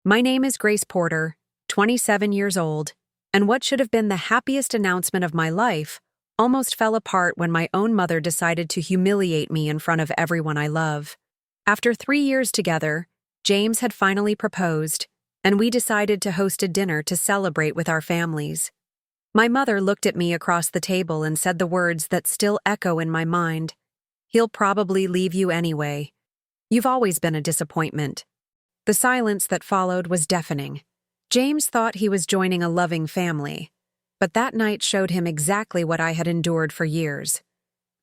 My name is Grace Porter, 27 years old, and what should have been the happiest announcement of my life almost fell apart when my own mother decided to humiliate me in front of everyone I love. After 3 years together, James had finally proposed, and we decided to host a dinner to celebrate with our families. My mother looked at me across the table and said the words that still echo in my mind. "He'll probably leave you anyway. You've always been a disappointment." The silence that followed was deafening. James thought he was joining a loving family, but that night showed him exactly what I had endured for years.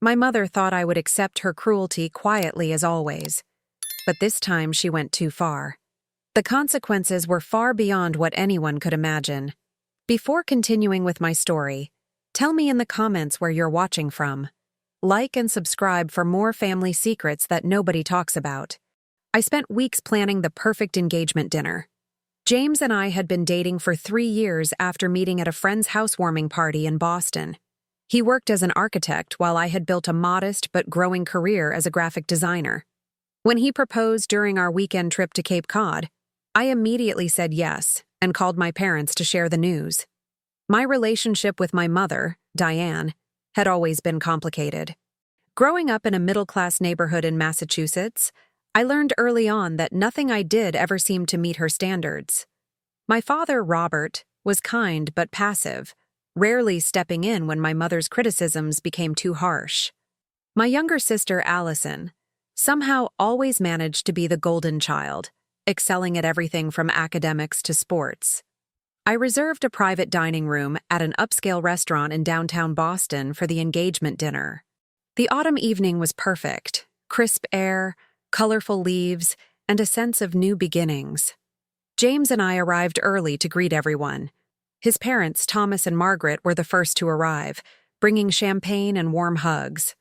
My mother thought I would accept her cruelty quietly as always, but this time she went too far. The consequences were far beyond what anyone could imagine. Before continuing with my story, tell me in the comments where you're watching from. Like and subscribe for more family secrets that nobody talks about. I spent weeks planning the perfect engagement dinner. James and I had been dating for 3 years after meeting at a friend's housewarming party in Boston. He worked as an architect while I had built a modest but growing career as a graphic designer. When he proposed during our weekend trip to Cape Cod, I immediately said yes and called my parents to share the news. My relationship with my mother, Diane, had always been complicated. Growing up in a middle-class neighborhood in Massachusetts, I learned early on that nothing I did ever seemed to meet her standards. My father, Robert, was kind but passive, rarely stepping in when my mother's criticisms became too harsh. My younger sister, Allison, somehow always managed to be the golden child, excelling at everything from academics to sports. I reserved a private dining room at an upscale restaurant in downtown Boston for the engagement dinner. The autumn evening was perfect: crisp air, colorful leaves, and a sense of new beginnings. James and I arrived early to greet everyone. His parents, Thomas and Margaret, were the first to arrive, bringing champagne and warm hugs.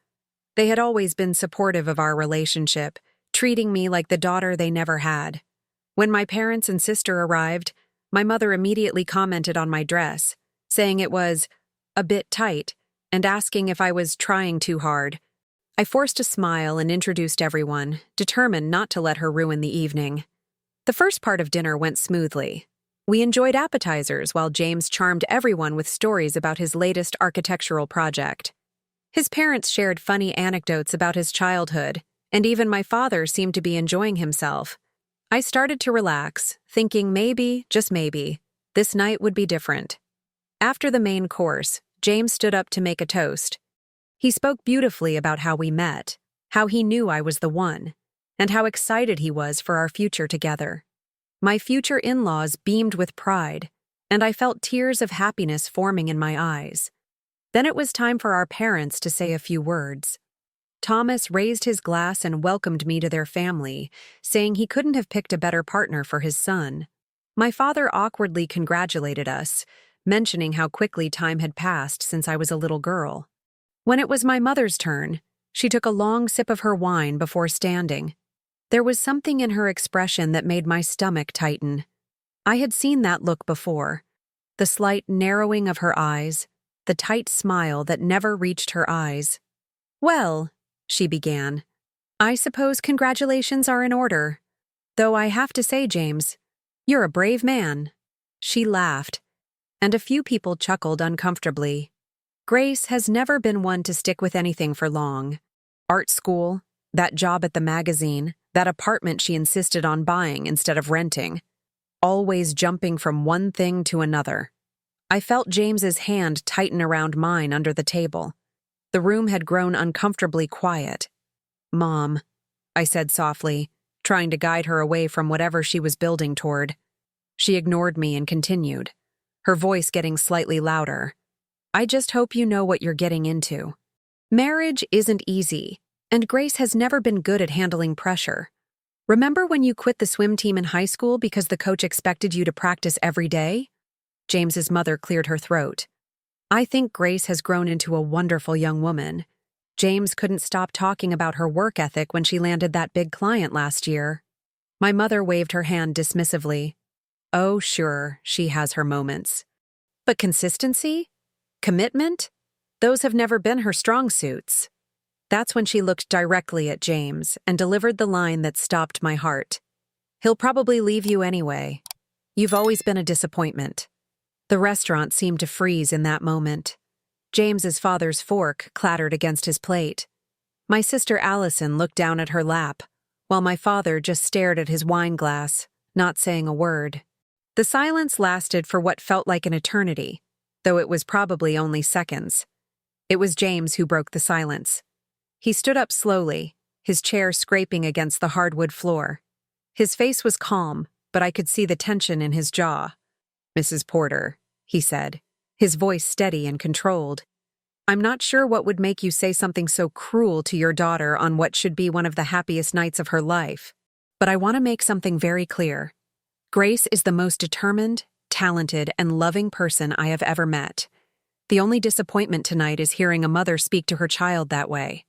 They had always been supportive of our relationship, treating me like the daughter they never had. When my parents and sister arrived, my mother immediately commented on my dress, saying it was a bit tight and asking if I was trying too hard. I forced a smile and introduced everyone, determined not to let her ruin the evening. The first part of dinner went smoothly. We enjoyed appetizers while James charmed everyone with stories about his latest architectural project. His parents shared funny anecdotes about his childhood, and even my father seemed to be enjoying himself. I started to relax, thinking maybe, just maybe, this night would be different. After the main course, James stood up to make a toast. He spoke beautifully about how we met, how he knew I was the one, and how excited he was for our future together. My future in-laws beamed with pride, and I felt tears of happiness forming in my eyes. Then it was time for our parents to say a few words. Thomas raised his glass and welcomed me to their family, saying he couldn't have picked a better partner for his son. My father awkwardly congratulated us, mentioning how quickly time had passed since I was a little girl. When it was my mother's turn, she took a long sip of her wine before standing. There was something in her expression that made my stomach tighten. I had seen that look before. The slight narrowing of her eyes, the tight smile that never reached her eyes. "Well," she began, "I suppose congratulations are in order. Though I have to say, James, you're a brave man." She laughed, and a few people chuckled uncomfortably. Grace has never been one to stick with anything for long. Art school, that job at the magazine, that apartment she insisted on buying instead of renting. Always jumping from one thing to another. I felt James's hand tighten around mine under the table. The room had grown uncomfortably quiet. "Mom," I said softly, trying to guide her away from whatever she was building toward. She ignored me and continued, her voice getting slightly louder. "I just hope you know what you're getting into. Marriage isn't easy, and Grace has never been good at handling pressure. Remember when you quit the swim team in high school because the coach expected you to practice every day?" James's mother cleared her throat. "I think Grace has grown into a wonderful young woman. James couldn't stop talking about her work ethic when she landed that big client last year." My mother waved her hand dismissively. "Oh, sure, she has her moments. But consistency? Commitment? Those have never been her strong suits." That's when she looked directly at James and delivered the line that stopped my heart. "He'll probably leave you anyway." You've always been a disappointment." The restaurant seemed to freeze in that moment. James's father's fork clattered against his plate. My sister Allison looked down at her lap, while my father just stared at his wine glass, not saying a word. The silence lasted for what felt like an eternity, though it was probably only seconds. It was James who broke the silence. He stood up slowly, his chair scraping against the hardwood floor. His face was calm, but I could see the tension in his jaw. "Mrs. Porter," he said, his voice steady and controlled. "I'm not sure what would make you say something so cruel to your daughter on what should be one of the happiest nights of her life, but I want to make something very clear. Grace is the most determined, talented, and loving person I have ever met. The only disappointment tonight is hearing a mother speak to her child that way."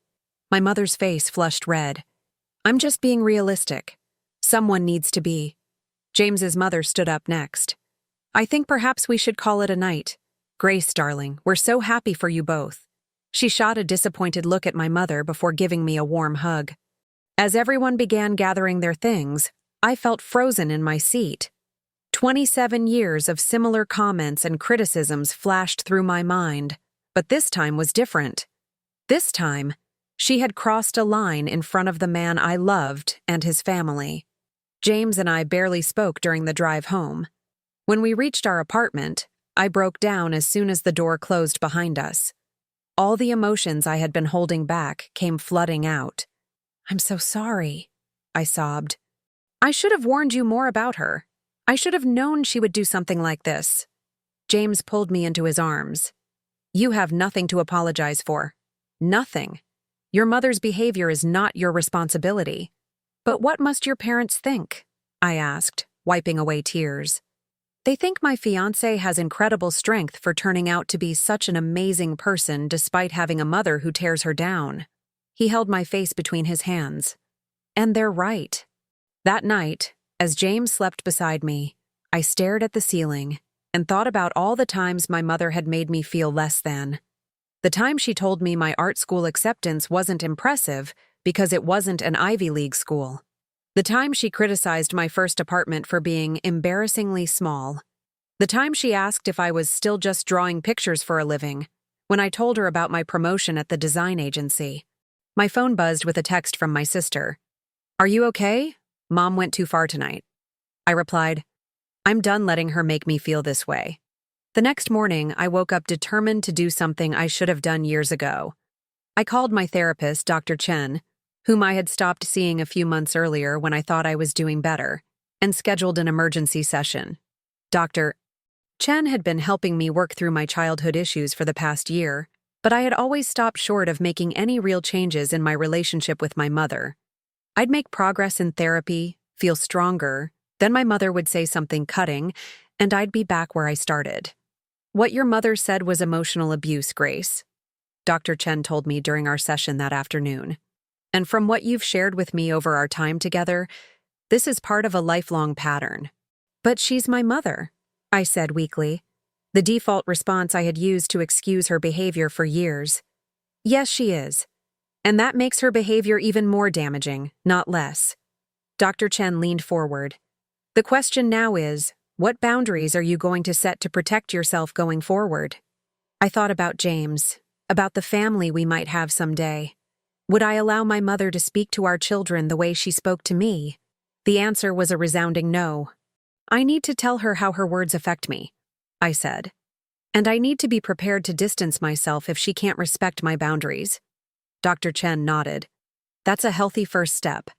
My mother's face flushed red. "I'm just being realistic. Someone needs to be." James's mother stood up next. "I think perhaps we should call it a night. Grace, darling, we're so happy for you both." She shot a disappointed look at my mother before giving me a warm hug. As everyone began gathering their things, I felt frozen in my seat. 27 years of similar comments and criticisms flashed through my mind, but this time was different. This time, she had crossed a line in front of the man I loved and his family. James and I barely spoke during the drive home. When we reached our apartment, I broke down as soon as the door closed behind us. All the emotions I had been holding back came flooding out. "I'm so sorry," I sobbed. "I should have warned you more about her. I should have known she would do something like this." James pulled me into his arms. "You have nothing to apologize for. Nothing. Your mother's behavior is not your responsibility." "But what must your parents think?" I asked, wiping away tears. "They think my fiancé has incredible strength for turning out to be such an amazing person despite having a mother who tears her down." He held my face between his hands. And they're right. That night, as James slept beside me, I stared at the ceiling and thought about all the times my mother had made me feel less than. The time she told me my art school acceptance wasn't impressive because it wasn't an Ivy League school. The time she criticized my first apartment for being embarrassingly small. The time she asked if I was still just drawing pictures for a living, when I told her about my promotion at the design agency. My phone buzzed with a text from my sister. "Are you okay? Mom went too far tonight." I replied, "I'm done letting her make me feel this way." The next morning, I woke up determined to do something I should have done years ago. I called my therapist, Dr. Chen, whom I had stopped seeing a few months earlier when I thought I was doing better, and scheduled an emergency session. Dr. Chen had been helping me work through my childhood issues for the past year, but I had always stopped short of making any real changes in my relationship with my mother. I'd make progress in therapy, feel stronger, then my mother would say something cutting, and I'd be back where I started. "What your mother said was emotional abuse, Grace," Dr. Chen told me during our session that afternoon. "And from what you've shared with me over our time together, this is part of a lifelong pattern." "But she's my mother," I said weakly, the default response I had used to excuse her behavior for years. "Yes, she is. And that makes her behavior even more damaging, not less." Dr. Chen leaned forward. "The question now is, what boundaries are you going to set to protect yourself going forward?" I thought about James, about the family we might have someday. Would I allow my mother to speak to our children the way she spoke to me? The answer was a resounding no. "I need to tell her how her words affect me," I said. "And I need to be prepared to distance myself if she can't respect my boundaries." Dr. Chen nodded. "That's a healthy first step.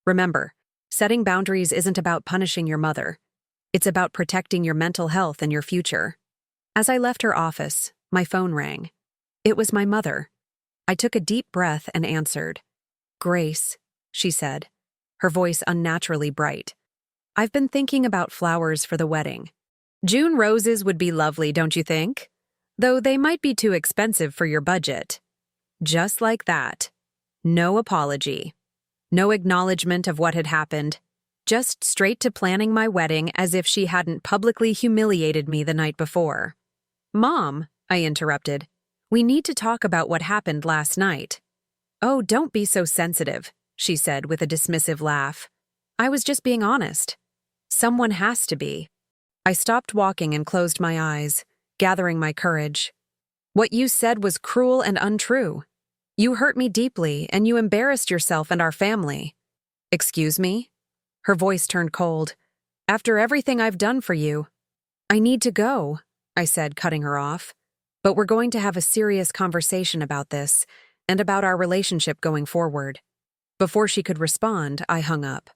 Remember, setting boundaries isn't about punishing your mother. It's about protecting your mental health and your future." As I left her office, my phone rang. It was my mother. I took a deep breath and answered. "Grace," she said, her voice unnaturally bright. "I've been thinking about flowers for the wedding. June roses would be lovely, don't you think? Though they might be too expensive for your budget." Just like that. No apology. No acknowledgement of what had happened. Just straight to planning my wedding as if she hadn't publicly humiliated me the night before. "Mom," I interrupted, "we need to talk about what happened last night." "Oh, don't be so sensitive," she said with a dismissive laugh. "I was just being honest. Someone has to be." I stopped walking and closed my eyes, gathering my courage. What you said was cruel and untrue. You hurt me deeply, and you embarrassed yourself and our family. Excuse me? Her voice turned cold. After everything I've done for you. I need to go, I said, cutting her off. But we're going to have a serious conversation about this, and about our relationship going forward. Before she could respond, I hung up.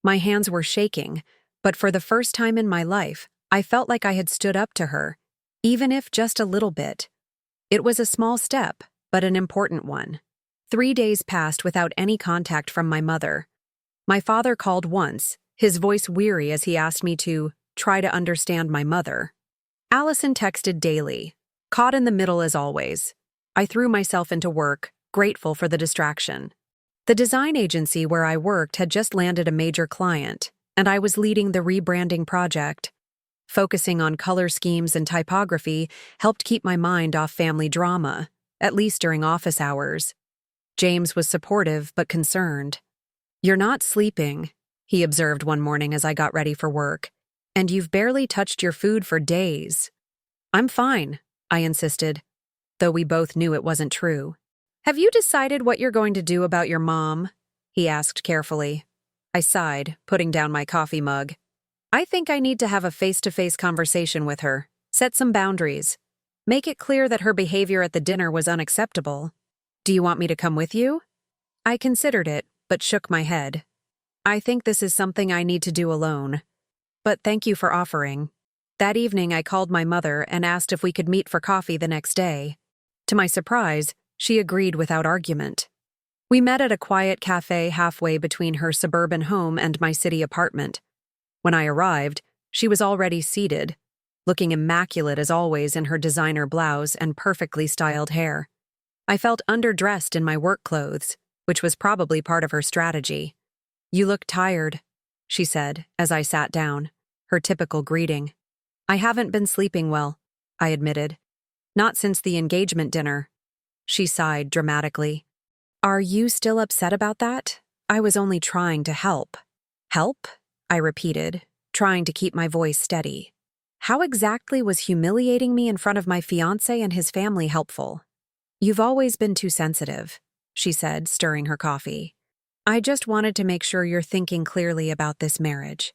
My hands were shaking, but for the first time in my life, I felt like I had stood up to her, even if just a little bit. It was a small step, but an important one. 3 days passed without any contact from my mother. My father called once, his voice weary as he asked me to try to understand my mother. Allison texted daily, caught in the middle as always. I threw myself into work, grateful for the distraction. The design agency where I worked had just landed a major client, and I was leading the rebranding project. Focusing on color schemes and typography helped keep my mind off family drama, at least during office hours. James was supportive but concerned. "You're not sleeping," he observed one morning as I got ready for work, "and you've barely touched your food for days." "I'm fine," I insisted, though we both knew it wasn't true. "Have you decided what you're going to do about your mom?" he asked carefully. I sighed, putting down my coffee mug. "I think I need to have a face-to-face conversation with her, set some boundaries, make it clear that her behavior at the dinner was unacceptable. Do you want me to come with you?" I considered it, but shook my head. "I think this is something I need to do alone. But thank you for offering." That evening, I called my mother and asked if we could meet for coffee the next day. To my surprise, she agreed without argument. We met at a quiet cafe halfway between her suburban home and my city apartment. When I arrived, she was already seated, looking immaculate as always in her designer blouse and perfectly styled hair. I felt underdressed in my work clothes, which was probably part of her strategy. "You look tired," she said as I sat down, her typical greeting. "I haven't been sleeping well," I admitted. "Not since the engagement dinner." She sighed dramatically. "Are you still upset about that? I was only trying to help." "Help?" I repeated, trying to keep my voice steady. How exactly was humiliating me in front of my fiancé and his family helpful? "You've always been too sensitive," she said, stirring her coffee. "I just wanted to make sure you're thinking clearly about this marriage.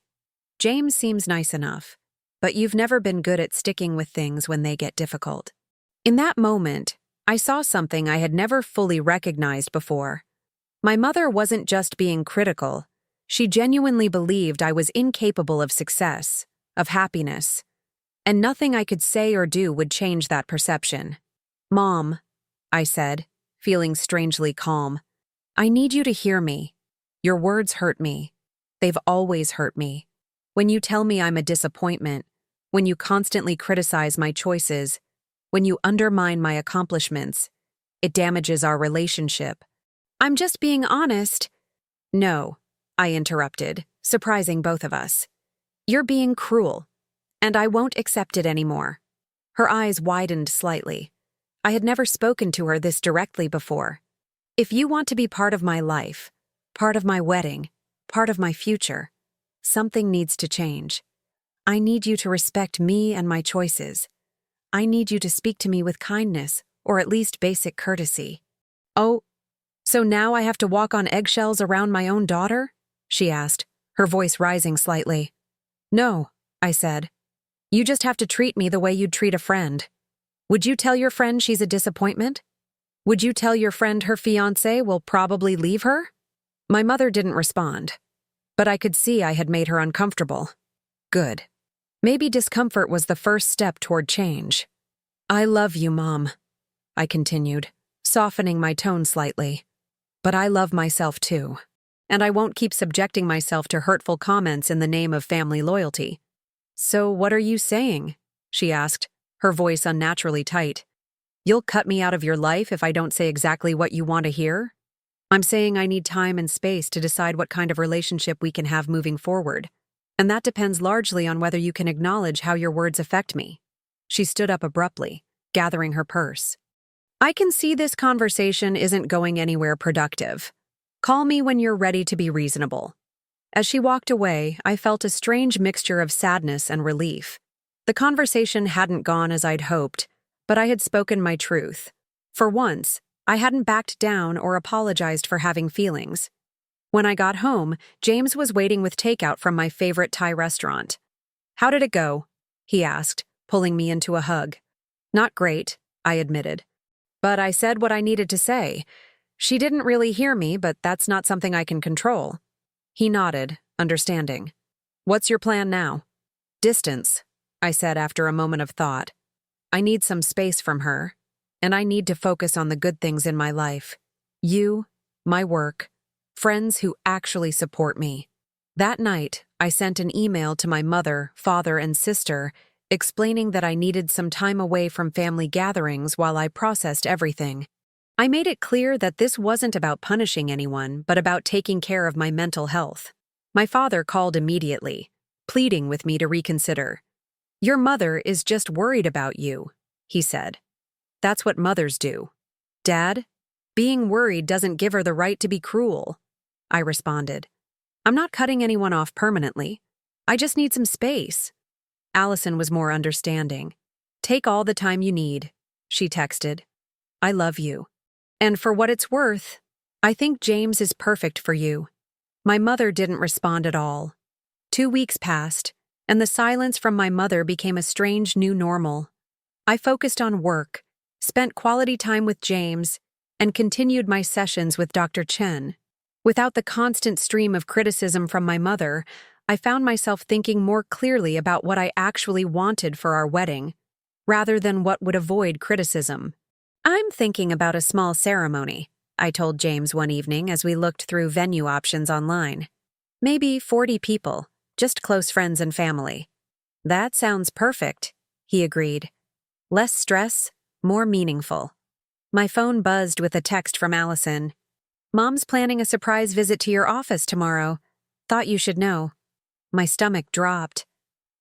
James seems nice enough, but you've never been good at sticking with things when they get difficult." In that moment, I saw something I had never fully recognized before. My mother wasn't just being critical. She genuinely believed I was incapable of success, of happiness, and nothing I could say or do would change that perception. "Mom," I said, feeling strangely calm, "I need you to hear me. Your words hurt me. They've always hurt me. When you tell me I'm a disappointment, when you constantly criticize my choices, when you undermine my accomplishments, it damages our relationship." "I'm just being honest." "No," I interrupted, surprising both of us. "You're being cruel, and I won't accept it anymore." Her eyes widened slightly. I had never spoken to her this directly before. "If you want to be part of my life, part of my wedding, part of my future, something needs to change. I need you to respect me and my choices. I need you to speak to me with kindness, or at least basic courtesy." "Oh, so now I have to walk on eggshells around my own daughter?" she asked, her voice rising slightly. "No," I said. "You just have to treat me the way you'd treat a friend. Would you tell your friend she's a disappointment? Would you tell your friend her fiancé will probably leave her?" My mother didn't respond, but I could see I had made her uncomfortable. Good. Maybe discomfort was the first step toward change. "I love you, Mom," I continued, softening my tone slightly. "But I love myself too, and I won't keep subjecting myself to hurtful comments in the name of family loyalty." "So what are you saying?" she asked, her voice unnaturally tight. "You'll cut me out of your life if I don't say exactly what you want to hear?" "I'm saying I need time and space to decide what kind of relationship we can have moving forward, and that depends largely on whether you can acknowledge how your words affect me." She stood up abruptly, gathering her purse. "I can see this conversation isn't going anywhere productive. Call me when you're ready to be reasonable." As she walked away, I felt a strange mixture of sadness and relief. The conversation hadn't gone as I'd hoped, but I had spoken my truth. For once, I hadn't backed down or apologized for having feelings. When I got home, James was waiting with takeout from my favorite Thai restaurant. "How did it go?" he asked, pulling me into a hug. "Not great," I admitted. But I said what I needed to say. She didn't really hear me, but that's not something I can control. He nodded, understanding. "What's your plan now?" "Distance," I said after a moment of thought. "I need some space from her, and I need to focus on the good things in my life. You, my work, friends who actually support me." That night, I sent an email to my mother, father, and sister, explaining that I needed some time away from family gatherings while I processed everything. I made it clear that this wasn't about punishing anyone, but about taking care of my mental health. My father called immediately, pleading with me to reconsider. "Your mother is just worried about you," he said. "That's what mothers do." "Dad, being worried doesn't give her the right to be cruel," I responded. "I'm not cutting anyone off permanently. I just need some space." Allison was more understanding. "Take all the time you need," she texted. "I love you. And for what it's worth, I think James is perfect for you." My mother didn't respond at all. 2 weeks passed, and the silence from my mother became a strange new normal. I focused on work, spent quality time with James, and continued my sessions with Dr. Chen. Without the constant stream of criticism from my mother, I found myself thinking more clearly about what I actually wanted for our wedding, rather than what would avoid criticism. "I'm thinking about a small ceremony," I told James one evening as we looked through venue options online. "Maybe 40 people, just close friends and family." "That sounds perfect," he agreed. "Less stress, more meaningful." My phone buzzed with a text from Allison. "Mom's planning a surprise visit to your office tomorrow. Thought you should know." My stomach dropped.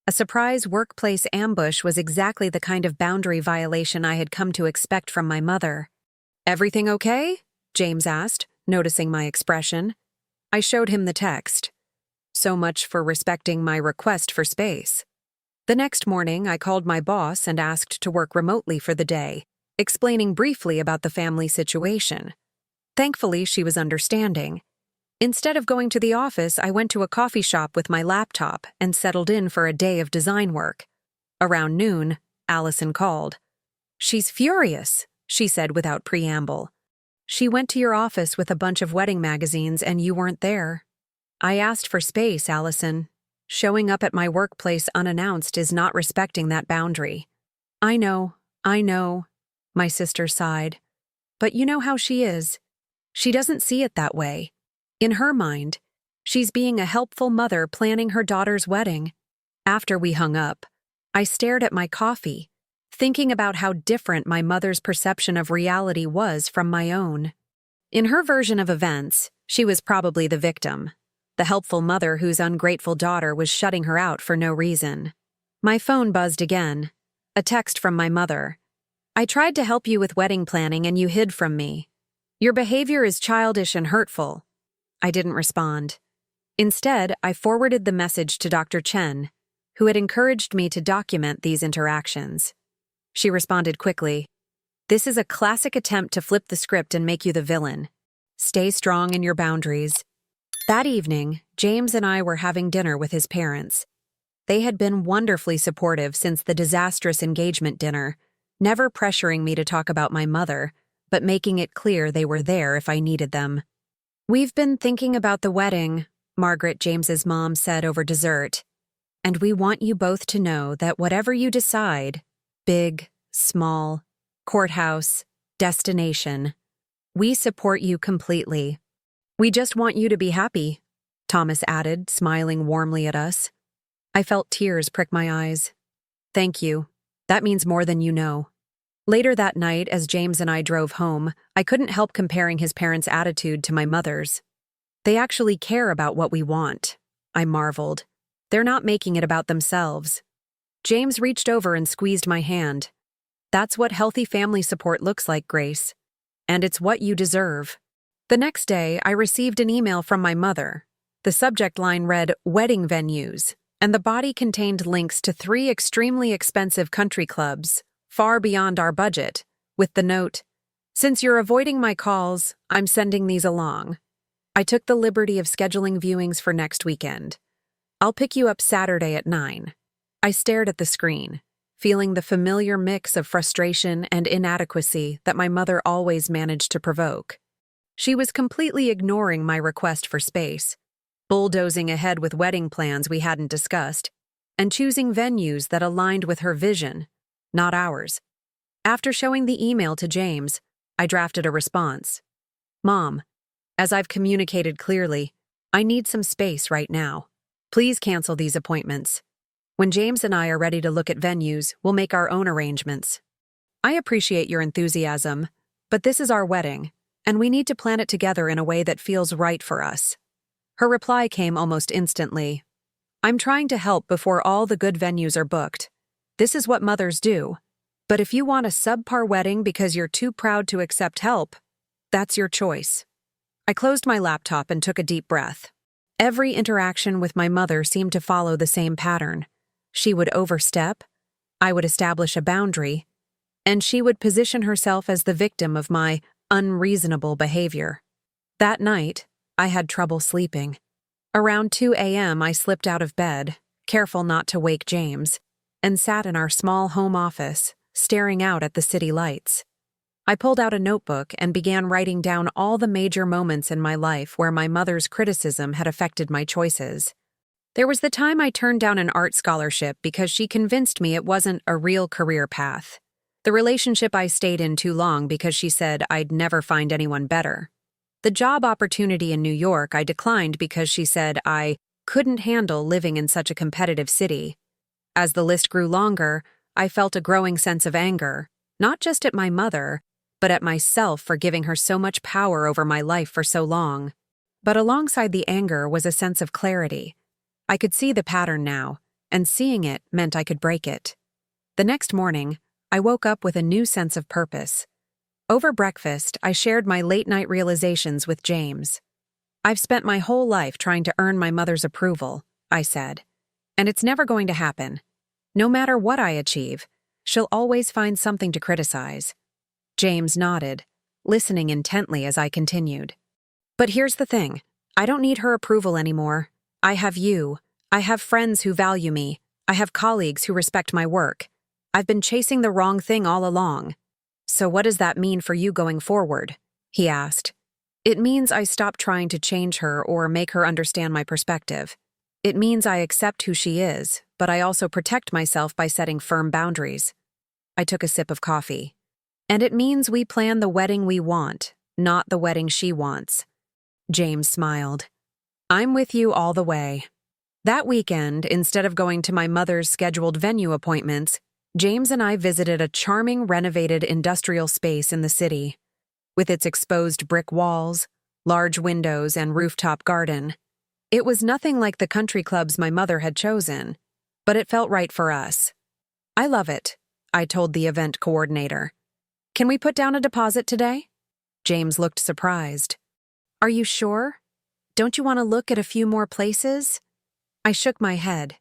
A surprise workplace ambush was exactly the kind of boundary violation I had come to expect from my mother. "Everything okay?" James asked, noticing my expression. I showed him the text. So much for respecting my request for space. The next morning, I called my boss and asked to work remotely for the day, explaining briefly about the family situation. Thankfully, she was understanding. Instead of going to the office, I went to a coffee shop with my laptop and settled in for a day of design work. Around noon, Allison called. "She's furious," she said without preamble. "She went to your office with a bunch of wedding magazines and you weren't there." "I asked for space, Allison. Showing up at my workplace unannounced is not respecting that boundary." I know, my sister sighed. "But you know how she is. She doesn't see it that way. In her mind, she's being a helpful mother planning her daughter's wedding." After we hung up, I stared at my coffee, thinking about how different my mother's perception of reality was from my own. In her version of events, she was probably the victim, the helpful mother whose ungrateful daughter was shutting her out for no reason. My phone buzzed again, a text from my mother. "I tried to help you with wedding planning and you hid from me. Your behavior is childish and hurtful." I didn't respond. Instead, I forwarded the message to Dr. Chen, who had encouraged me to document these interactions. She responded quickly. "This is a classic attempt to flip the script and make you the villain. Stay strong in your boundaries." That evening, James and I were having dinner with his parents. They had been wonderfully supportive since the disastrous engagement dinner, never pressuring me to talk about my mother, but making it clear they were there if I needed them. "We've been thinking about the wedding," Margaret, James's mom, said over dessert. "And we want you both to know that whatever you decide, big, small, courthouse, destination, we support you completely. We just want you to be happy," Thomas added, smiling warmly at us. I felt tears prick my eyes. "Thank you. That means more than you know." Later that night, as James and I drove home, I couldn't help comparing his parents' attitude to my mother's. "They actually care about what we want," I marveled. "They're not making it about themselves." James reached over and squeezed my hand. "That's what healthy family support looks like, Grace. And it's what you deserve." The next day, I received an email from my mother. The subject line read "Wedding Venues," and the body contained links to 3 extremely expensive country clubs, far beyond our budget, with the note, "Since you're avoiding my calls, I'm sending these along. I took the liberty of scheduling viewings for next weekend. I'll pick you up Saturday at 9. I stared at the screen, feeling the familiar mix of frustration and inadequacy that my mother always managed to provoke. She was completely ignoring my request for space, bulldozing ahead with wedding plans we hadn't discussed, and choosing venues that aligned with her vision, not ours. After showing the email to James, I drafted a response. "Mom, as I've communicated clearly, I need some space right now. Please cancel these appointments. When James and I are ready to look at venues, we'll make our own arrangements. I appreciate your enthusiasm, but this is our wedding, and we need to plan it together in a way that feels right for us." Her reply came almost instantly. "I'm trying to help before all the good venues are booked. This is what mothers do. But if you want a subpar wedding because you're too proud to accept help, that's your choice." I closed my laptop and took a deep breath. Every interaction with my mother seemed to follow the same pattern. She would overstep, I would establish a boundary, and she would position herself as the victim of my unreasonable behavior. That night, I had trouble sleeping. Around 2 a.m., I slipped out of bed, careful not to wake James, and sat in our small home office, staring out at the city lights. I pulled out a notebook and began writing down all the major moments in my life where my mother's criticism had affected my choices. There was the time I turned down an art scholarship because she convinced me it wasn't a real career path. The relationship I stayed in too long because she said I'd never find anyone better. The job opportunity in New York I declined because she said I couldn't handle living in such a competitive city. As the list grew longer, I felt a growing sense of anger, not just at my mother, but at myself for giving her so much power over my life for so long. But alongside the anger was a sense of clarity. I could see the pattern now, and seeing it meant I could break it. The next morning, I woke up with a new sense of purpose. Over breakfast, I shared my late-night realizations with James. "I've spent my whole life trying to earn my mother's approval," I said, "and it's never going to happen. No matter what I achieve, she'll always find something to criticize." James nodded, listening intently as I continued. "But here's the thing. I don't need her approval anymore. I have you. I have friends who value me. I have colleagues who respect my work. I've been chasing the wrong thing all along." "So what does that mean for you going forward?" he asked. "It means I stop trying to change her or make her understand my perspective. It means I accept who she is, but I also protect myself by setting firm boundaries." I took a sip of coffee. "And it means we plan the wedding we want, not the wedding she wants." James smiled. "I'm with you all the way." That weekend, instead of going to my mother's scheduled venue appointments, James and I visited a charming renovated industrial space in the city. With its exposed brick walls, large windows, and rooftop garden, it was nothing like the country clubs my mother had chosen, but it felt right for us. "I love it," I told the event coordinator. "Can we put down a deposit today?" James looked surprised. "Are you sure? Don't you want to look at a few more places?" I shook my head.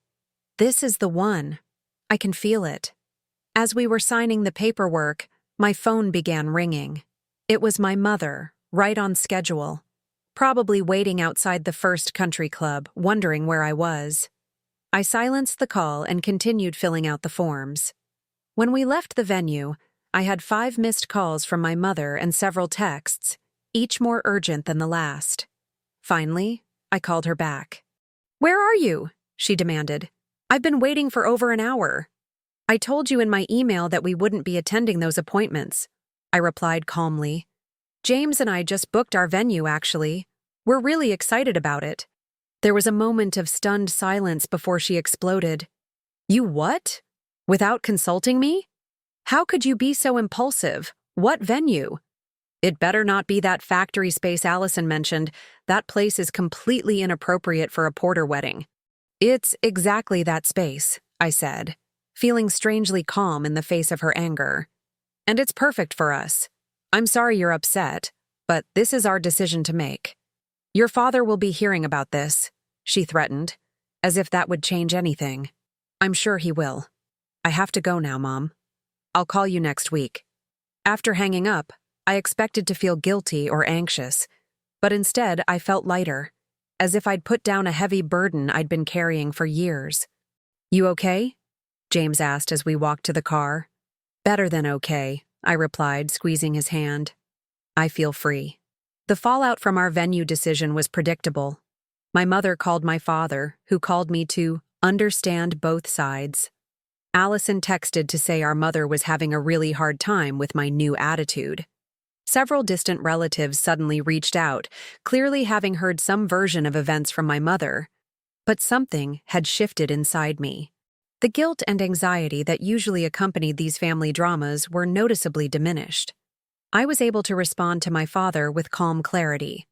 "This is the one. I can feel it." As we were signing the paperwork, my phone began ringing. It was my mother, right on schedule, probably waiting outside the first country club, wondering where I was. I silenced the call and continued filling out the forms. When we left the venue, I had 5 missed calls from my mother and several texts, each more urgent than the last. Finally, I called her back. "Where are you?" she demanded. "I've been waiting for over an hour." "I told you in my email that we wouldn't be attending those appointments," I replied calmly. "James and I just booked our venue, actually. We're really excited about it." There was a moment of stunned silence before she exploded. "You what? Without consulting me? How could you be so impulsive? What venue?" "It better not be that factory space Allison mentioned. That place is completely inappropriate for a Porter wedding." "It's exactly that space," I said, feeling strangely calm in the face of her anger. "And it's perfect for us. I'm sorry you're upset, but this is our decision to make. Your father will be hearing about this. she threatened, as if that would change anything. I'm sure he will. I have to go now, Mom. I'll call you next week. After hanging up, I expected to feel guilty or anxious, but instead I felt lighter, as if I'd put down a heavy burden I'd been carrying for years. You okay? James asked as we walked to the car. Better than okay, I replied, squeezing his hand. I feel free. The fallout from our venue decision was predictable. My mother called my father, who called me to understand both sides. Allison texted to say our mother was having a really hard time with my new attitude. Several distant relatives suddenly reached out, clearly having heard some version of events from my mother. But something had shifted inside me. The guilt and anxiety that usually accompanied these family dramas were noticeably diminished. I was able to respond to my father with calm clarity.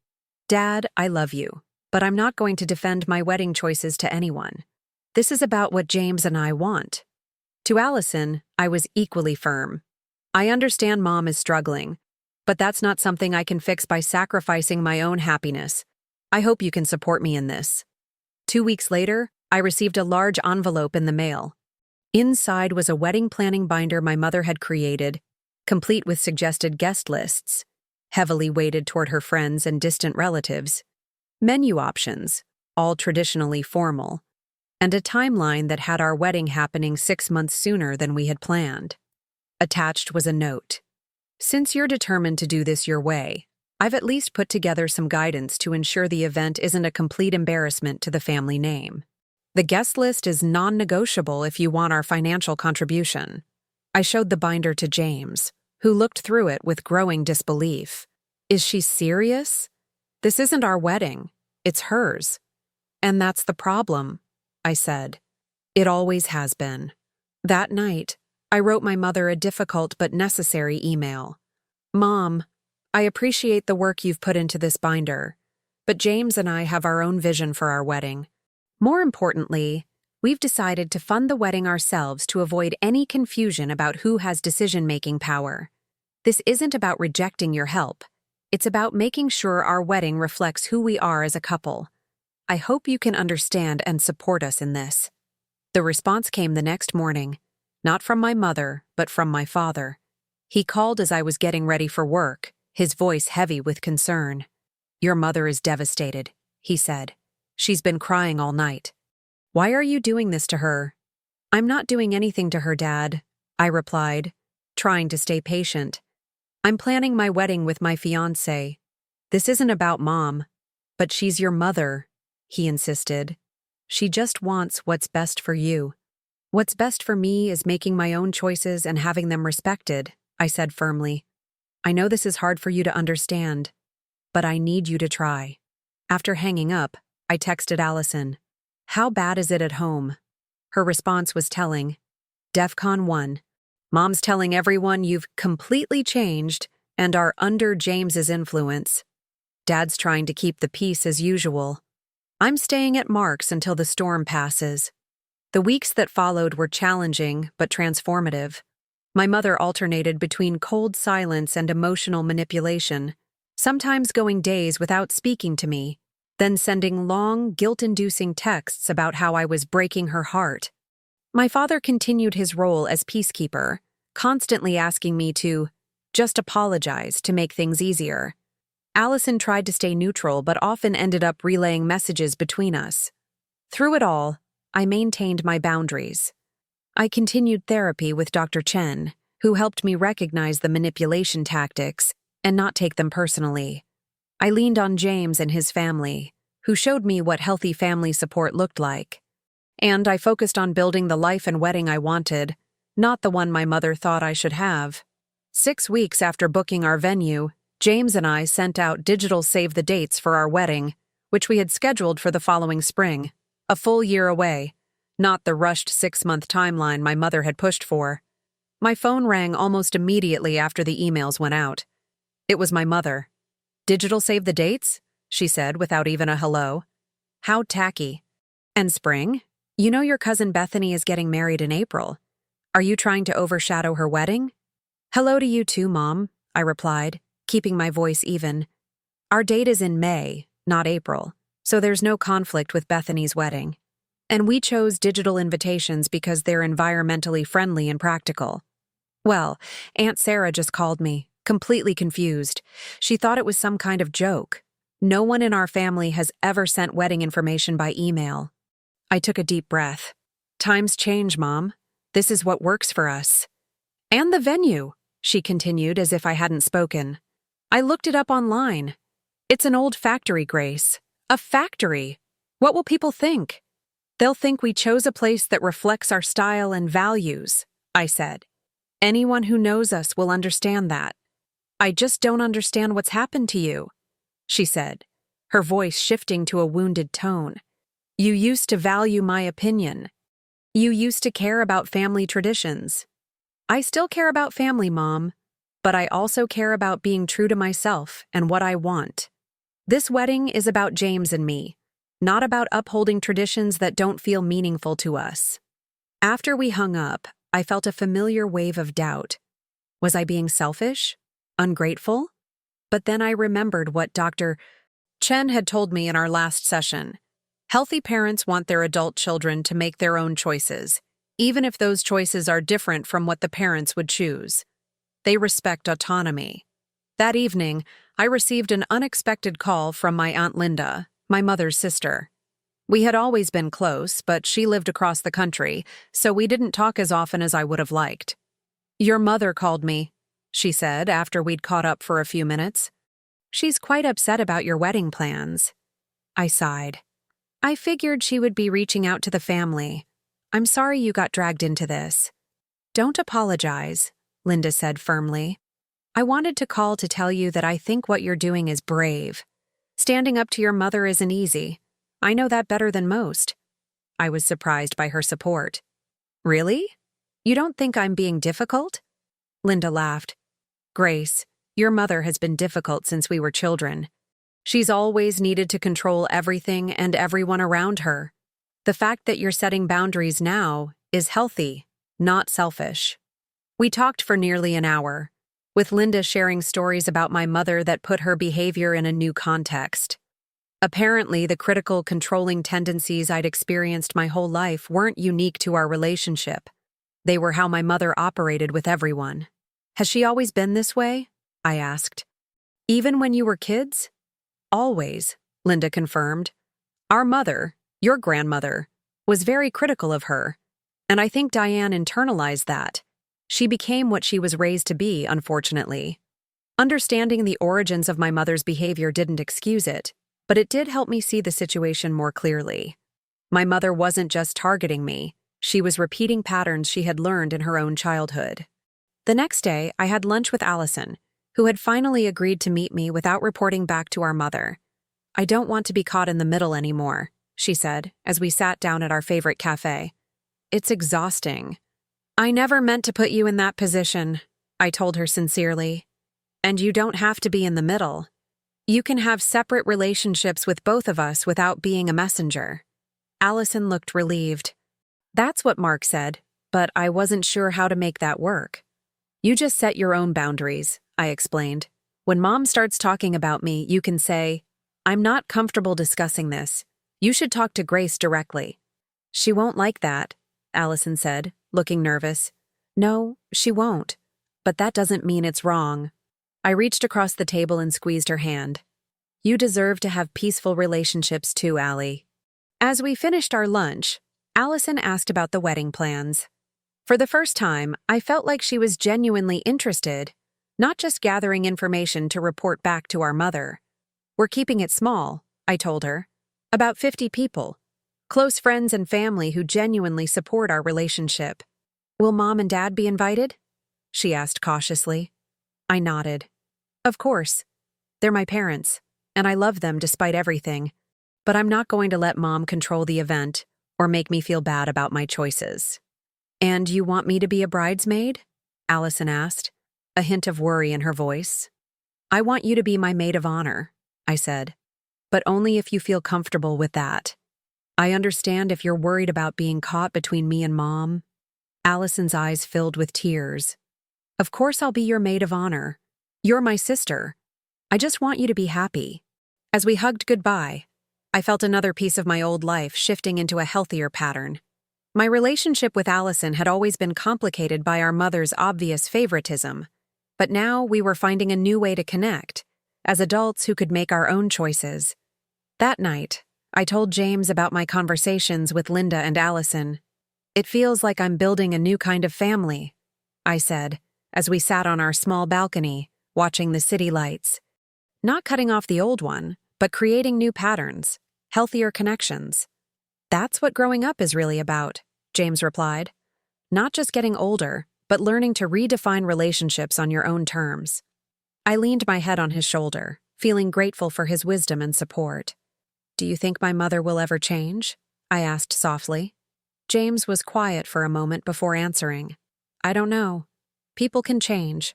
Dad, I love you, but I'm not going to defend my wedding choices to anyone. This is about what James and I want. To Allison, I was equally firm. I understand Mom is struggling, but that's not something I can fix by sacrificing my own happiness. I hope you can support me in this. 2 weeks later, I received a large envelope in the mail. Inside was a wedding planning binder my mother had created, complete with suggested guest lists, heavily weighted toward her friends and distant relatives, menu options, all traditionally formal, and a timeline that had our wedding happening 6 months sooner than we had planned. Attached was a note. Since you're determined to do this your way, I've at least put together some guidance to ensure the event isn't a complete embarrassment to the family name. The guest list is non-negotiable if you want our financial contribution. I showed the binder to James, who looked through it with growing disbelief. Is she serious? This isn't our wedding. It's hers. And that's the problem, I said. It always has been. That night, I wrote my mother a difficult but necessary email. Mom, I appreciate the work you've put into this binder, but James and I have our own vision for our wedding. More importantly, we've decided to fund the wedding ourselves to avoid any confusion about who has decision-making power. This isn't about rejecting your help. It's about making sure our wedding reflects who we are as a couple. I hope you can understand and support us in this. The response came the next morning, not from my mother, but from my father. He called as I was getting ready for work, his voice heavy with concern. Your mother is devastated, he said. She's been crying all night. Why are you doing this to her? I'm not doing anything to her, Dad, I replied, trying to stay patient. I'm planning my wedding with my fiancé. This isn't about Mom, but she's your mother, he insisted. She just wants what's best for you. What's best for me is making my own choices and having them respected, I said firmly. I know this is hard for you to understand, but I need you to try. After hanging up, I texted Allison. How bad is it at home? Her response was telling. DEFCON 1. Mom's telling everyone you've completely changed and are under James's influence. Dad's trying to keep the peace as usual. I'm staying at Mark's until the storm passes. The weeks that followed were challenging but transformative. My mother alternated between cold silence and emotional manipulation, sometimes going days without speaking to me, then sending long, guilt-inducing texts about how I was breaking her heart. My father continued his role as peacekeeper, constantly asking me to just apologize to make things easier. Allison tried to stay neutral but often ended up relaying messages between us. Through it all, I maintained my boundaries. I continued therapy with Dr. Chen, who helped me recognize the manipulation tactics and not take them personally. I leaned on James and his family, who showed me what healthy family support looked like. And I focused on building the life and wedding I wanted, not the one my mother thought I should have. 6 weeks after booking our venue, James and I sent out digital save the dates for our wedding, which we had scheduled for the following spring, a full year away, not the rushed 6-month timeline my mother had pushed for. My phone rang almost immediately after the emails went out. It was my mother. Digital save the dates? She said without even a hello. How tacky. And spring? You know your cousin Bethany is getting married in April. Are you trying to overshadow her wedding? Hello to you too, Mom, I replied, keeping my voice even. Our date is in May, not April. so there's no conflict with Bethany's wedding. And we chose digital invitations because they're environmentally friendly and practical. Well, Aunt Sarah just called me, completely confused. She thought it was some kind of joke. No one in our family has ever sent wedding information by email. I took a deep breath. Times change, Mom. This is what works for us. And the venue, she continued as if I hadn't spoken. I looked it up online. It's an old factory, Grace. A factory. What will people think? They'll think we chose a place that reflects our style and values, I said. Anyone who knows us will understand that. I just don't understand what's happened to you, she said, her voice shifting to a wounded tone. You used to value my opinion. You used to care about family traditions. I still care about family, Mom, but I also care about being true to myself and what I want. This wedding is about James and me, not about upholding traditions that don't feel meaningful to us. After we hung up, I felt a familiar wave of doubt. Was I being selfish? Ungrateful? But then I remembered what Dr. Chen had told me in our last session. Healthy parents want their adult children to make their own choices, even if those choices are different from what the parents would choose. They respect autonomy. That evening, I received an unexpected call from my Aunt Linda, my mother's sister. We had always been close, but she lived across the country, so we didn't talk as often as I would have liked. Your mother called me, she said after we'd caught up for a few minutes. She's quite upset about your wedding plans. I sighed. I figured she would be reaching out to the family. I'm sorry you got dragged into this. Don't apologize, Linda said firmly. I wanted to call to tell you that I think what you're doing is brave. Standing up to your mother isn't easy. I know that better than most. I was surprised by her support. Really? You don't think I'm being difficult? Linda laughed. Grace, your mother has been difficult since we were children. She's always needed to control everything and everyone around her. The fact that you're setting boundaries now is healthy, not selfish. We talked for nearly an hour, with Linda sharing stories about my mother that put her behavior in a new context. Apparently, the critical, controlling tendencies I'd experienced my whole life weren't unique to our relationship. They were how my mother operated with everyone. Has she always been this way? I asked. Even when you were kids? Always, Linda confirmed. Our mother, your grandmother, was very critical of her, and I think Diane internalized that. She became what she was raised to be, unfortunately. Understanding the origins of my mother's behavior didn't excuse it, but it did help me see the situation more clearly. My mother wasn't just targeting me, she was repeating patterns she had learned in her own childhood. The next day, I had lunch with Allison, who had finally agreed to meet me without reporting back to our mother. I don't want to be caught in the middle anymore, she said, as we sat down at our favorite cafe. It's exhausting. I never meant to put you in that position, I told her sincerely. And you don't have to be in the middle. You can have separate relationships with both of us without being a messenger. Allison looked relieved. That's what Mark said, but I wasn't sure how to make that work. You just set your own boundaries, I explained. When Mom starts talking about me, you can say, I'm not comfortable discussing this. You should talk to Grace directly. She won't like that, Allison said, looking nervous. No, she won't. But that doesn't mean it's wrong. I reached across the table and squeezed her hand. You deserve to have peaceful relationships too, Allie. As we finished our lunch, Allison asked about the wedding plans. For the first time, I felt like she was genuinely interested, not just gathering information to report back to our mother. We're keeping it small, I told her. About 50 people. Close friends and family who genuinely support our relationship. Will Mom and Dad be invited? She asked cautiously. I nodded. Of course. They're my parents, and I love them despite everything. But I'm not going to let Mom control the event or make me feel bad about my choices. And you want me to be a bridesmaid? Allison asked, a hint of worry in her voice. I want you to be my maid of honor, I said, but only if you feel comfortable with that. I understand if you're worried about being caught between me and Mom. Allison's eyes filled with tears. Of course I'll be your maid of honor. You're my sister. I just want you to be happy. As we hugged goodbye, I felt another piece of my old life shifting into a healthier pattern. My relationship with Allison had always been complicated by our mother's obvious favoritism, but now we were finding a new way to connect, as adults who could make our own choices. That night, I told James about my conversations with Linda and Allison. "It feels like I'm building a new kind of family," I said, as we sat on our small balcony, watching the city lights. "Not cutting off the old one, but creating new patterns, healthier connections." "That's what growing up is really about," James replied. "Not just getting older, but learning to redefine relationships on your own terms." I leaned my head on his shoulder, feeling grateful for his wisdom and support. "Do you think my mother will ever change?" I asked softly. James was quiet for a moment before answering. "I don't know. People can change,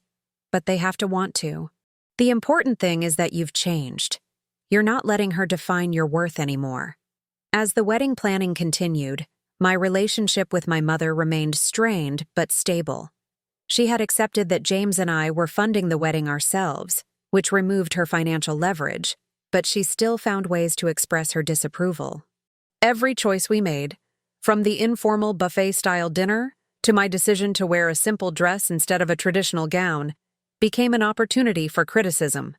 but they have to want to. The important thing is that you've changed. You're not letting her define your worth anymore." As the wedding planning continued, my relationship with my mother remained strained but stable. She had accepted that James and I were funding the wedding ourselves, which removed her financial leverage, but she still found ways to express her disapproval. Every choice we made, from the informal buffet-style dinner to my decision to wear a simple dress instead of a traditional gown, became an opportunity for criticism.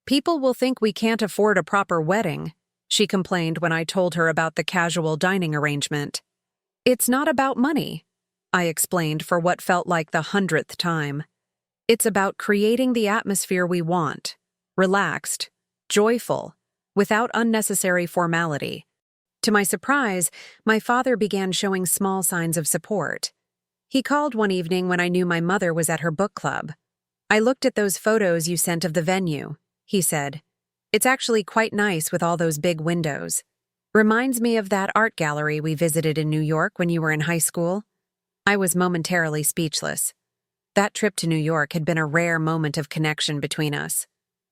"People will think we can't afford a proper wedding," she complained when I told her about the casual dining arrangement. "It's not about money," I explained for what felt like the 100th time. "It's about creating the atmosphere we want, relaxed, joyful, without unnecessary formality." To my surprise, my father began showing small signs of support. He called one evening when I knew my mother was at her book club. "I looked at those photos you sent of the venue," he said. "It's actually quite nice with all those big windows. Reminds me of that art gallery we visited in New York when you were in high school." I was momentarily speechless. That trip to New York had been a rare moment of connection between us.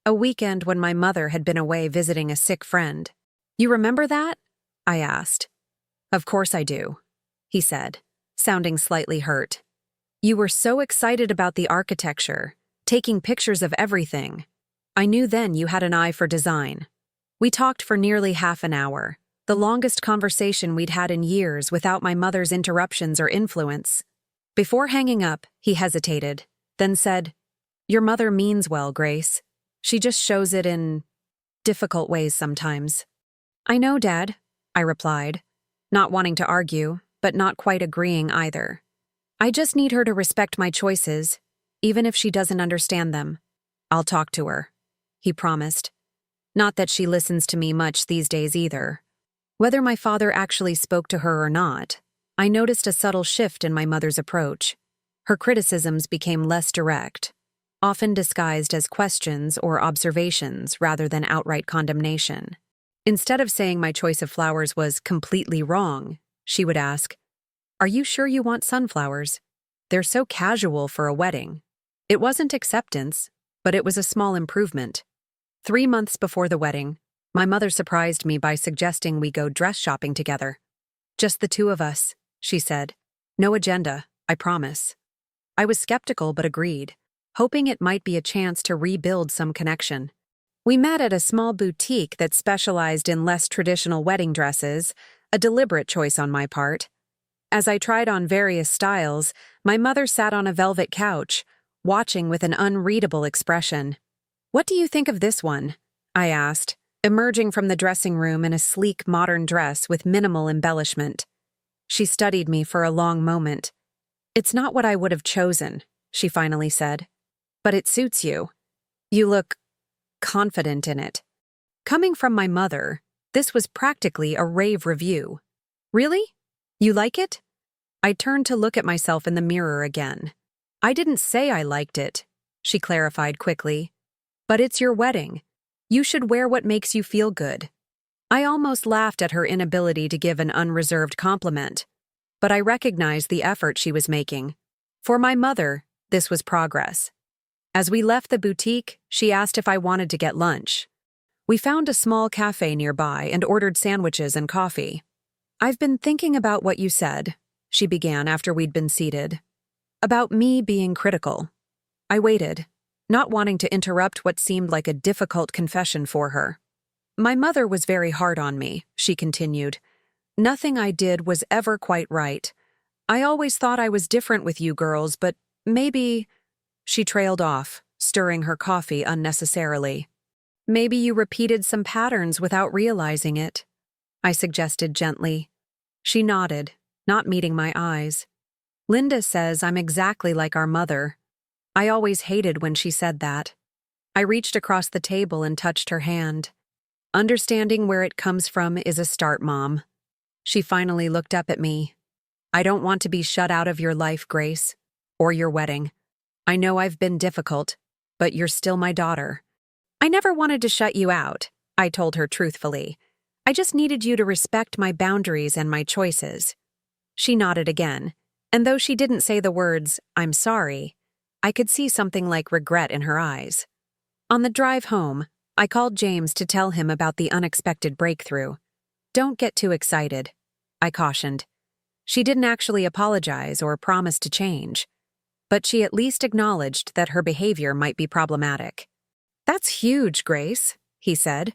A weekend when my mother had been away visiting a sick friend. "You remember that?" I asked. "Of course I do," he said, sounding slightly hurt. "You were so excited about the architecture, taking pictures of everything. I knew then you had an eye for design." We talked for nearly half an hour, the longest conversation we'd had in years without my mother's interruptions or influence. Before hanging up, he hesitated, then said, "Your mother means well, Grace. She just shows it in difficult ways sometimes." "I know, Dad," I replied, not wanting to argue, but not quite agreeing either. "I just need her to respect my choices, even if she doesn't understand them." "I'll talk to her," he promised. Not that she listens to me much these days either. Whether my father actually spoke to her or not, I noticed a subtle shift in my mother's approach. Her criticisms became less direct, often disguised as questions or observations rather than outright condemnation. Instead of saying my choice of flowers was completely wrong, she would ask, "Are you sure you want sunflowers? They're so casual for a wedding." It wasn't acceptance, but it was a small improvement. 3 months before the wedding, my mother surprised me by suggesting we go dress shopping together. "Just the two of us," she said. "No agenda, I promise." I was skeptical but agreed, hoping it might be a chance to rebuild some connection. We met at a small boutique that specialized in less traditional wedding dresses, a deliberate choice on my part. As I tried on various styles, my mother sat on a velvet couch, watching with an unreadable expression. "What do you think of this one?" I asked, emerging from the dressing room in a sleek modern dress with minimal embellishment. She studied me for a long moment. "It's not what I would have chosen," she finally said. "But it suits you. You look confident in it." Coming from my mother, this was practically a rave review. "Really? You like it?" I turned to look at myself in the mirror again. "I didn't say I liked it," she clarified quickly. "But it's your wedding. You should wear what makes you feel good." I almost laughed at her inability to give an unreserved compliment, but I recognized the effort she was making. For my mother, this was progress. As we left the boutique, she asked if I wanted to get lunch. We found a small cafe nearby and ordered sandwiches and coffee. "I've been thinking about what you said," she began after we'd been seated. "About me being critical." I waited, not wanting to interrupt what seemed like a difficult confession for her. My mother was very hard on me, she continued. Nothing I did was ever quite right. I always thought I was different with you girls, but maybe— She trailed off, stirring her coffee unnecessarily. Maybe you repeated some patterns without realizing it, I suggested gently. She nodded, not meeting my eyes. Linda says I'm exactly like our mother. I always hated when she said that. I reached across the table and touched her hand. Understanding where it comes from is a start, Mom. She finally looked up at me. I don't want to be shut out of your life, Grace, or your wedding. I know I've been difficult, but you're still my daughter. I never wanted to shut you out, I told her truthfully. I just needed you to respect my boundaries and my choices. She nodded again, and though she didn't say the words, I'm sorry, I could see something like regret in her eyes. On the drive home, I called James to tell him about the unexpected breakthrough. Don't get too excited, I cautioned. She didn't actually apologize or promise to change, but she at least acknowledged that her behavior might be problematic. That's huge, Grace, he said.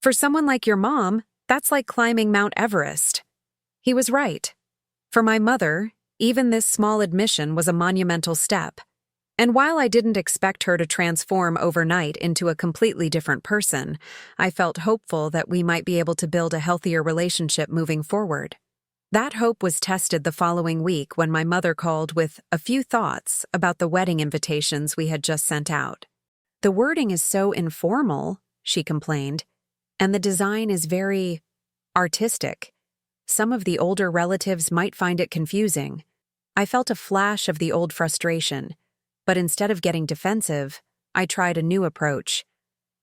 For someone like your mom, that's like climbing Mount Everest. He was right. For my mother, even this small admission was a monumental step. And while I didn't expect her to transform overnight into a completely different person, I felt hopeful that we might be able to build a healthier relationship moving forward. That hope was tested the following week when my mother called with a few thoughts about the wedding invitations we had just sent out. The wording is so informal, she complained, and the design is very artistic. Some of the older relatives might find it confusing. I felt a flash of the old frustration, but instead of getting defensive, I tried a new approach.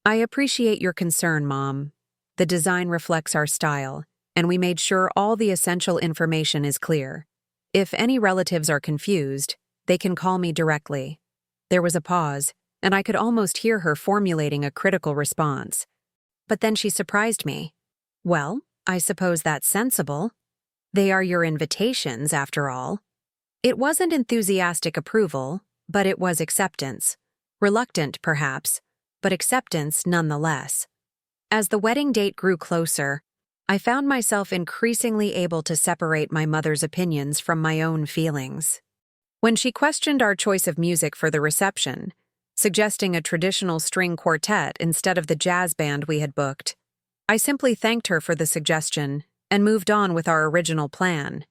I appreciate your concern, Mom. The design reflects our style, and we made sure all the essential information is clear. If any relatives are confused, they can call me directly. There was a pause, and I could almost hear her formulating a critical response. But then she surprised me. Well, I suppose that's sensible. They are your invitations, after all. It wasn't enthusiastic approval, but it was acceptance. Reluctant, perhaps, but acceptance nonetheless. As the wedding date grew closer, I found myself increasingly able to separate my mother's opinions from my own feelings. When she questioned our choice of music for the reception, suggesting a traditional string quartet instead of the jazz band we had booked, I simply thanked her for the suggestion and moved on with our original plan.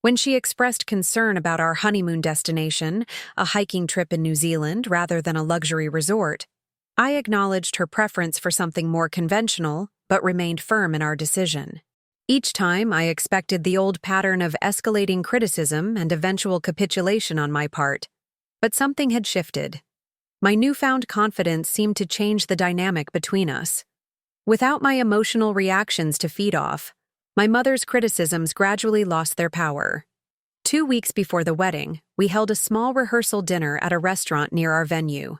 When she expressed concern about our honeymoon destination, a hiking trip in New Zealand rather than a luxury resort, I acknowledged her preference for something more conventional, but remained firm in our decision. Each time, I expected the old pattern of escalating criticism and eventual capitulation on my part, but something had shifted. My newfound confidence seemed to change the dynamic between us. Without my emotional reactions to feed off, my mother's criticisms gradually lost their power. 2 weeks before the wedding, we held a small rehearsal dinner at a restaurant near our venue.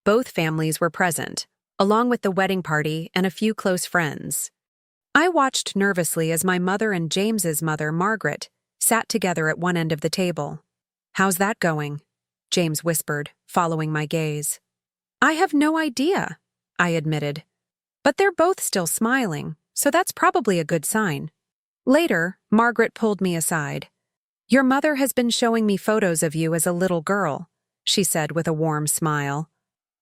Both families were present, along with the wedding party and a few close friends. I watched nervously as my mother and James's mother, Margaret, sat together at one end of the table. "How's that going?" James whispered, following my gaze. "I have no idea," I admitted. "But they're both still smiling, so that's probably a good sign." Later, Margaret pulled me aside. "Your mother has been showing me photos of you as a little girl," she said with a warm smile.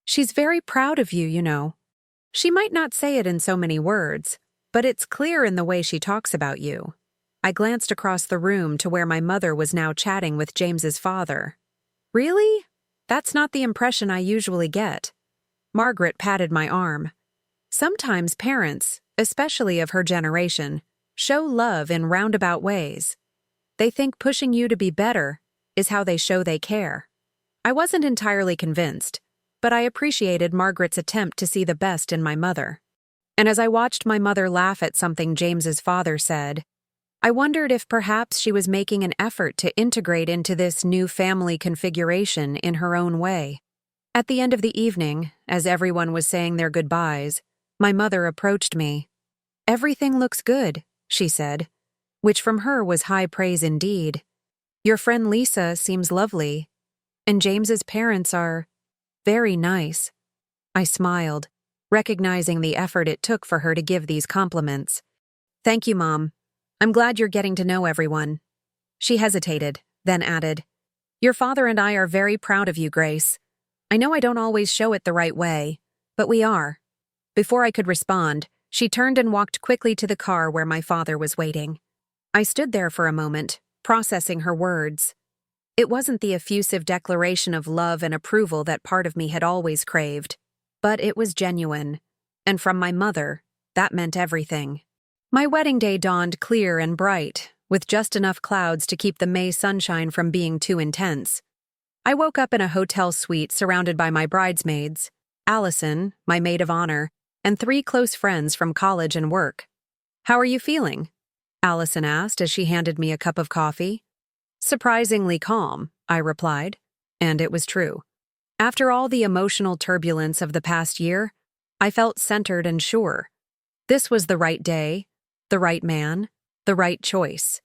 "She's very proud of you, you know. She might not say it in so many words, but it's clear in the way she talks about you." I glanced across the room to where my mother was now chatting with James's father. "Really? That's not the impression I usually get." Margaret patted my arm. "Sometimes parents, especially of her generation, show love in roundabout ways. They think pushing you to be better is how they show they care." I wasn't entirely convinced, but I appreciated Margaret's attempt to see the best in my mother. And as I watched my mother laugh at something James's father said, I wondered if perhaps she was making an effort to integrate into this new family configuration in her own way. At the end of the evening, as everyone was saying their goodbyes, my mother approached me. "Everything looks good," she said, which from her was high praise indeed. "Your friend Lisa seems lovely, and James's parents are very nice." I smiled. recognizing the effort it took for her to give these compliments. "Thank you, Mom. I'm glad you're getting to know everyone." She hesitated, then added, "Your father and I are very proud of you, Grace. I know I don't always show it the right way, but we are." Before I could respond, she turned and walked quickly to the car where my father was waiting. I stood there for a moment, processing her words. It wasn't the effusive declaration of love and approval that part of me had always craved, but it was genuine, and from my mother, that meant everything. My wedding day dawned clear and bright, with just enough clouds to keep the May sunshine from being too intense. I woke up in a hotel suite surrounded by my bridesmaids, Allison, my maid of honor, and 3 close friends from college and work. "How are you feeling?" Allison asked as she handed me a cup of coffee. "Surprisingly calm," I replied, and it was true. After all the emotional turbulence of the past year, I felt centered and sure. This was the right day, the right man, the right choice.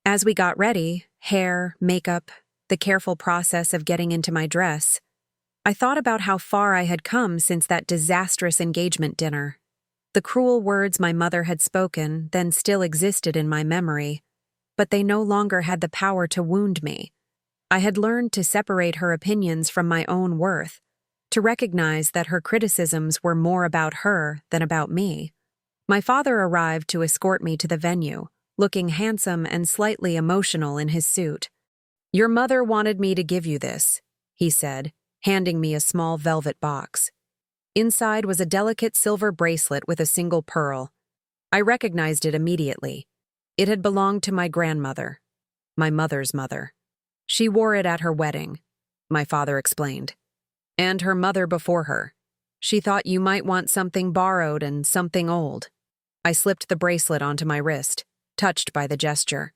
As we got ready, hair, makeup, the careful process of getting into my dress, I thought about how far I had come since that disastrous engagement dinner. The cruel words my mother had spoken then still existed in my memory, but they no longer had the power to wound me. I had learned to separate her opinions from my own worth, to recognize that her criticisms were more about her than about me. My father arrived to escort me to the venue, looking handsome and slightly emotional in his suit. "Your mother wanted me to give you this," he said, handing me a small velvet box. Inside was a delicate silver bracelet with a single pearl. I recognized it immediately. It had belonged to my grandmother, my mother's mother. "She wore it at her wedding," my father explained. "And her mother before her. She thought you might want something borrowed and something old." I slipped the bracelet onto my wrist, touched by the gesture.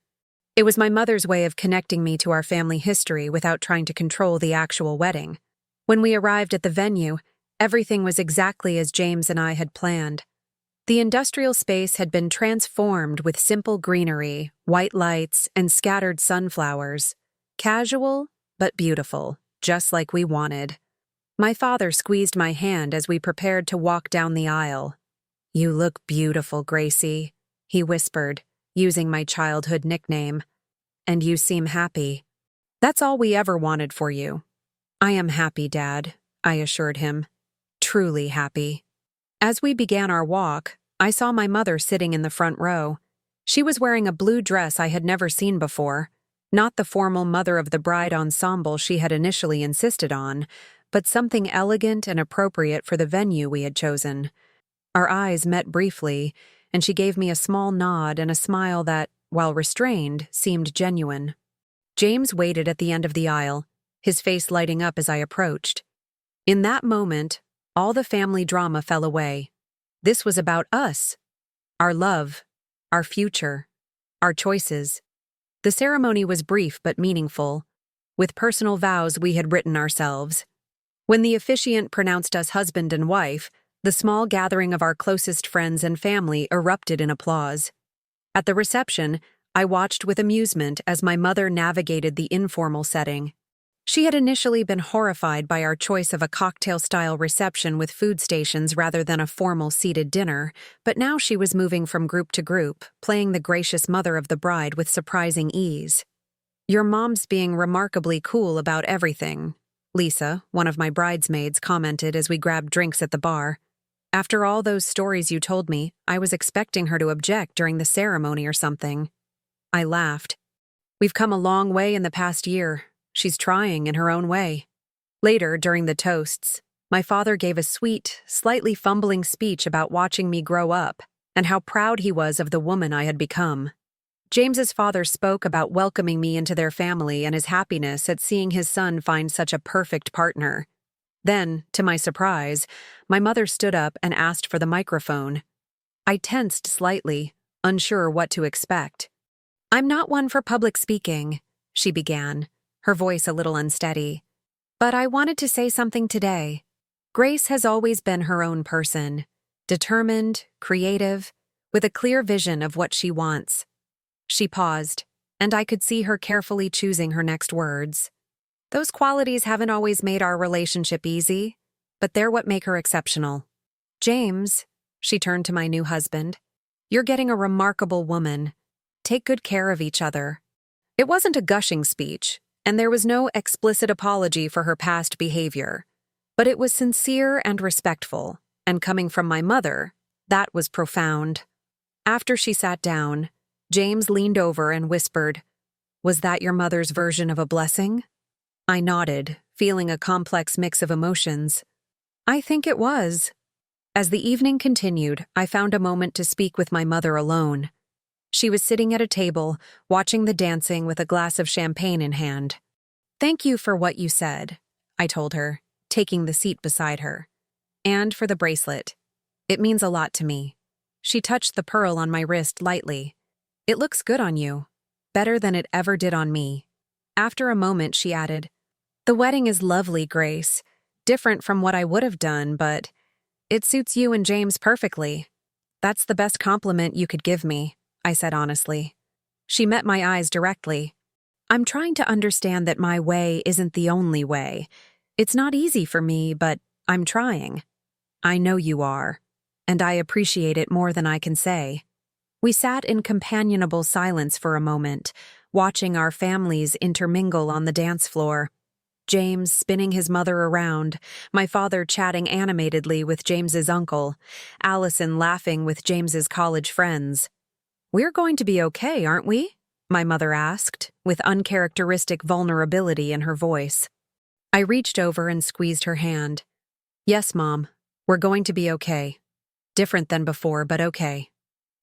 It was my mother's way of connecting me to our family history without trying to control the actual wedding. When we arrived at the venue, everything was exactly as James and I had planned. The industrial space had been transformed with simple greenery, white lights, and scattered sunflowers. Casual, but beautiful, just like we wanted. My father squeezed my hand as we prepared to walk down the aisle. "You look beautiful, Gracie," he whispered, using my childhood nickname. "And you seem happy. That's all we ever wanted for you." "I am happy, Dad," I assured him. Truly happy. As we began our walk, I saw my mother sitting in the front row. She was wearing a blue dress I had never seen before, not the formal mother of the bride ensemble she had initially insisted on, but something elegant and appropriate for the venue we had chosen. Our eyes met briefly, and she gave me a small nod and a smile that, while restrained, seemed genuine. James waited at the end of the aisle, his face lighting up as I approached. In that moment, all the family drama fell away. This was about us, our love, our future, our choices. The ceremony was brief but meaningful, with personal vows we had written ourselves. When the officiant pronounced us husband and wife, the small gathering of our closest friends and family erupted in applause. At the reception, I watched with amusement as my mother navigated the informal setting. She had initially been horrified by our choice of a cocktail-style reception with food stations rather than a formal seated dinner, but now she was moving from group to group, playing the gracious mother of the bride with surprising ease. "Your mom's being remarkably cool about everything," Lisa, one of my bridesmaids, commented as we grabbed drinks at the bar. "After all those stories you told me, I was expecting her to object during the ceremony or something." I laughed. "We've come a long way in the past year. She's trying in her own way." Later, during the toasts, my father gave a sweet, slightly fumbling speech about watching me grow up and how proud he was of the woman I had become. James's father spoke about welcoming me into their family and his happiness at seeing his son find such a perfect partner. Then, to my surprise, my mother stood up and asked for the microphone. I tensed slightly, unsure what to expect. "I'm not one for public speaking," she began, her voice a little unsteady. "But I wanted to say something today. Grace has always been her own person, determined, creative, with a clear vision of what she wants." She paused, and I could see her carefully choosing her next words. "Those qualities haven't always made our relationship easy, but they're what make her exceptional." James, she turned to my new husband, you're getting a remarkable woman. Take good care of each other. It wasn't a gushing speech, and there was no explicit apology for her past behavior. But it was sincere and respectful, and coming from my mother, that was profound. After she sat down, James leaned over and whispered, "Was that your mother's version of a blessing?" I nodded, feeling a complex mix of emotions. I think it was. As the evening continued, I found a moment to speak with my mother alone. She was sitting at a table, watching the dancing with a glass of champagne in hand. "Thank you for what you said," I told her, taking the seat beside her. "And for the bracelet. It means a lot to me." She touched the pearl on my wrist lightly. "It looks good on you. Better than it ever did on me." After a moment, she added, "The wedding is lovely, Grace. Different from what I would have done, but it suits you and James perfectly." "That's the best compliment you could give me," I said honestly. She met my eyes directly. "I'm trying to understand that my way isn't the only way. It's not easy for me, but I'm trying." "I know you are, and I appreciate it more than I can say." We sat in companionable silence for a moment, watching our families intermingle on the dance floor. James spinning his mother around, my father chatting animatedly with James's uncle, Allison laughing with James's college friends. "We're going to be okay, aren't we?" my mother asked, with uncharacteristic vulnerability in her voice. I reached over and squeezed her hand. "Yes, Mom, we're going to be okay. Different than before, but okay."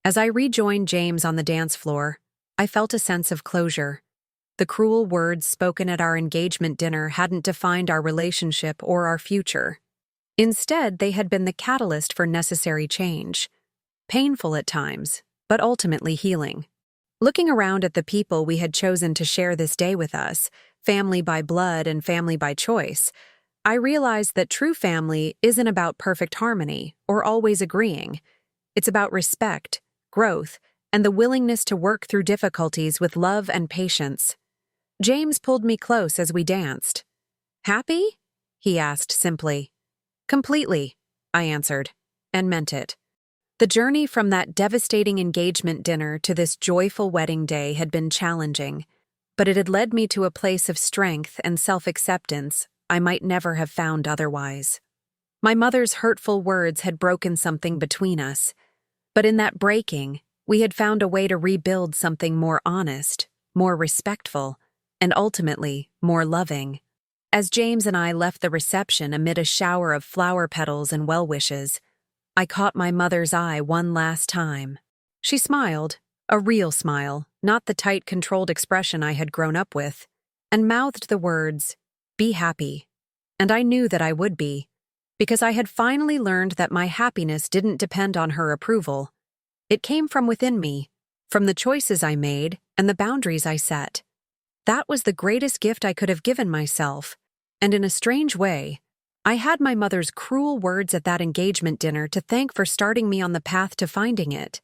As I rejoined James on the dance floor, I felt a sense of closure. The cruel words spoken at our engagement dinner hadn't defined our relationship or our future. Instead, they had been the catalyst for necessary change. Painful at times, but ultimately healing. Looking around at the people we had chosen to share this day with us, family by blood and family by choice, I realized that true family isn't about perfect harmony or always agreeing. It's about respect, growth, and the willingness to work through difficulties with love and patience. James pulled me close as we danced. "Happy?" he asked simply. "Completely," I answered, and meant it. The journey from that devastating engagement dinner to this joyful wedding day had been challenging, but it had led me to a place of strength and self-acceptance I might never have found otherwise. My mother's hurtful words had broken something between us, but in that breaking, we had found a way to rebuild something more honest, more respectful, and ultimately more loving. As James and I left the reception amid a shower of flower petals and well-wishes, I caught my mother's eye one last time. She smiled, a real smile, not the tight, controlled expression I had grown up with, and mouthed the words, "Be happy." And I knew that I would be, because I had finally learned that my happiness didn't depend on her approval. It came from within me, from the choices I made and the boundaries I set. That was the greatest gift I could have given myself, and in a strange way, I had my mother's cruel words at that engagement dinner to thank for starting me on the path to finding it.